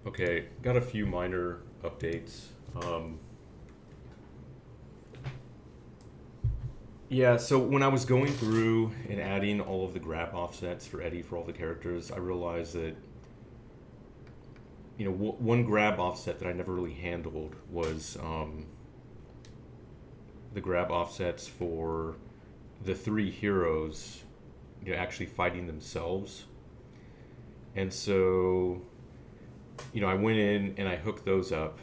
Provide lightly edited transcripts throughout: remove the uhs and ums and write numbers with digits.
Okay, got a few minor updates. Um, yeah, so when I was going through and adding all of the grab offsets for Eddie for all the characters, I realized that one grab offset that I never really handled was the grab offsets for the three heroes, actually fighting themselves. And so, I went in and I hooked those up,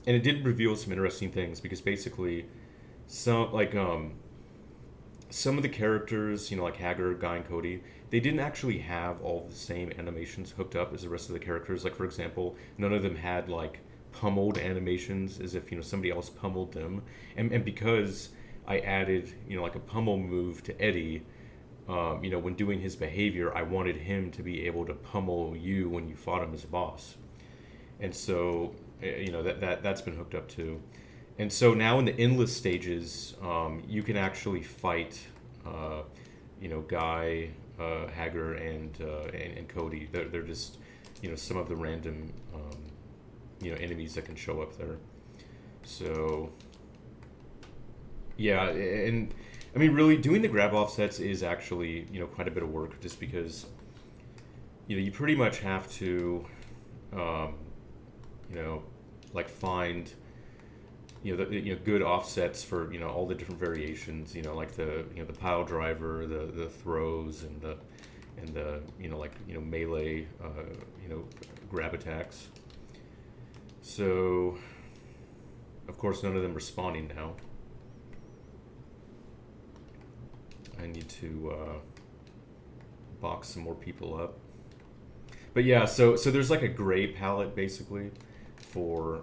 and it did reveal some interesting things because basically, some of the characters, like Hagar, Guy, and Cody, they didn't actually have all the same animations hooked up as the rest of the characters. Like, for example, none of them had like pummeled animations as if somebody else pummeled them. And because I added like a pummel move to Eddie, when doing his behavior, I wanted him to be able to pummel you when you fought him as a boss. And so that's been hooked up too. And so now in the endless stages, you can actually fight, Guy, Hagar, and Cody. They're just some of the random enemies that can show up there. So yeah, and I mean really doing the grab offsets is actually quite a bit of work just because you pretty much have to um, you know like find good offsets for all the different variations, like the pile driver, the throws, and the melee grab attacks. So of course none of them are spawning now. I need to box some more people up. But yeah, so there's like a gray palette basically for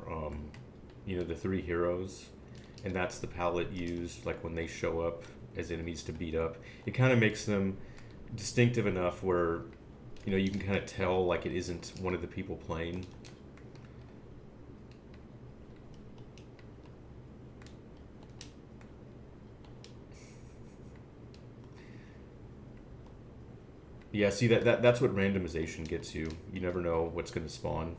the three heroes, and that's the palette used like when they show up as enemies to beat up. It kind of makes them distinctive enough where you can kind of tell like it isn't one of the people playing. Yeah, see that's what randomization gets you. You never know what's going to spawn.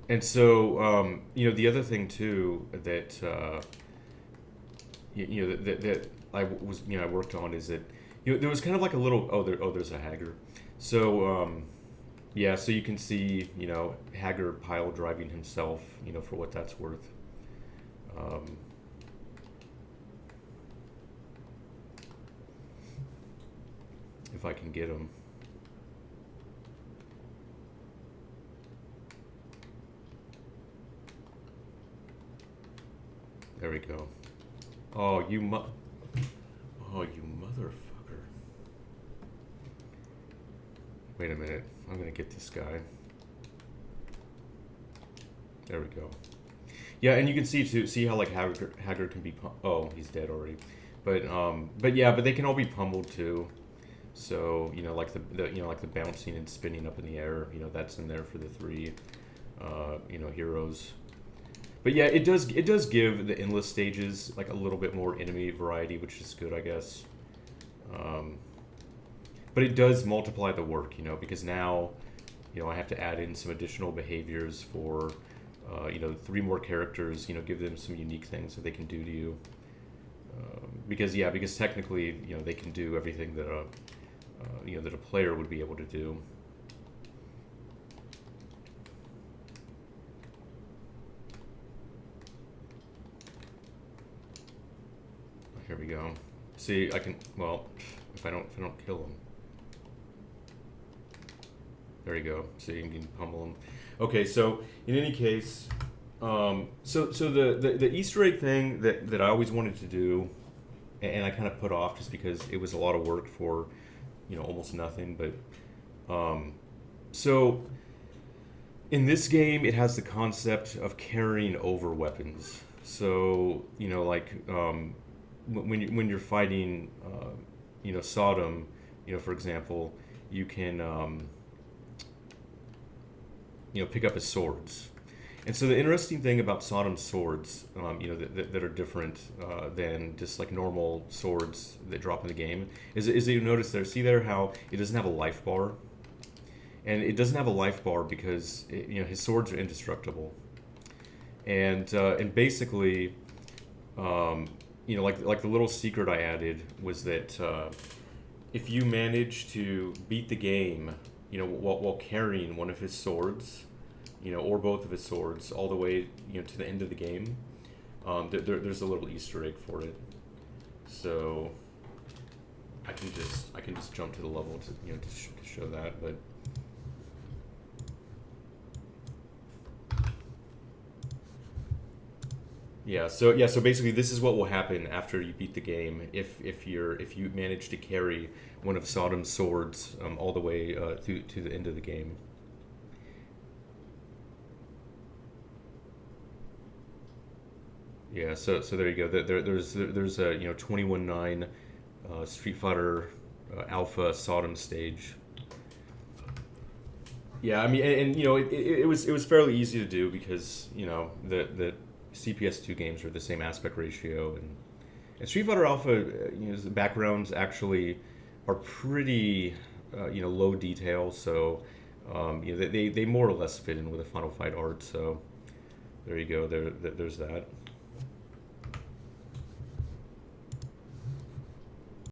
And so, the other thing too that that I was I worked on is that there was kind of like a little there's a Hagar. So yeah, so you can see Hagar pile driving himself for what that's worth. Um, if I can get him. There we go. Oh, oh, you motherfucker. Wait a minute. I'm gonna get this guy. There we go. Yeah, and you can see how like Haggard can be. Oh, he's dead already. But yeah, but they can all be pummeled too. So like the like the bouncing and spinning up in the air. That's in there for the three, heroes. But yeah, it does give the endless stages like a little bit more enemy variety, which is good, I guess. Um, but it does multiply the work, because now, I have to add in some additional behaviors for, three more characters. Give them some unique things that they can do to you. Because technically, they can do everything that that a player would be able to do. Here we go. See, I can. Well, if I don't kill him. There you go. So you can pummel them. Okay, so in any case, so the Easter egg thing that I always wanted to do, and I kind of put off just because it was a lot of work for, almost nothing. But so in this game, it has the concept of carrying over weapons. So like when you're fighting, Sodom, for example, you can pick up his swords, And so the interesting thing about Sodom swords, that are different than just like normal swords that drop in the game, is that you notice there, see there how it doesn't have a life bar, and it doesn't have a life bar because his swords are indestructible, and basically, like the little secret I added was that if you manage to beat the game, while carrying one of his swords, or both of his swords, all the way, to the end of the game. There's a little Easter egg for it, so I can just jump to the level to show that, but. So basically, this is what will happen after you beat the game if you manage to carry one of Sodom's swords all the way to the end of the game. Yeah, so there you go. There's a 21-9 Street Fighter Alpha Sodom stage. Yeah, I mean, and it was fairly easy to do because the CPS2 games are the same aspect ratio, and Street Fighter Alpha, the backgrounds actually are pretty low detail, so they more or less fit in with the Final Fight art. So there you go. There's that.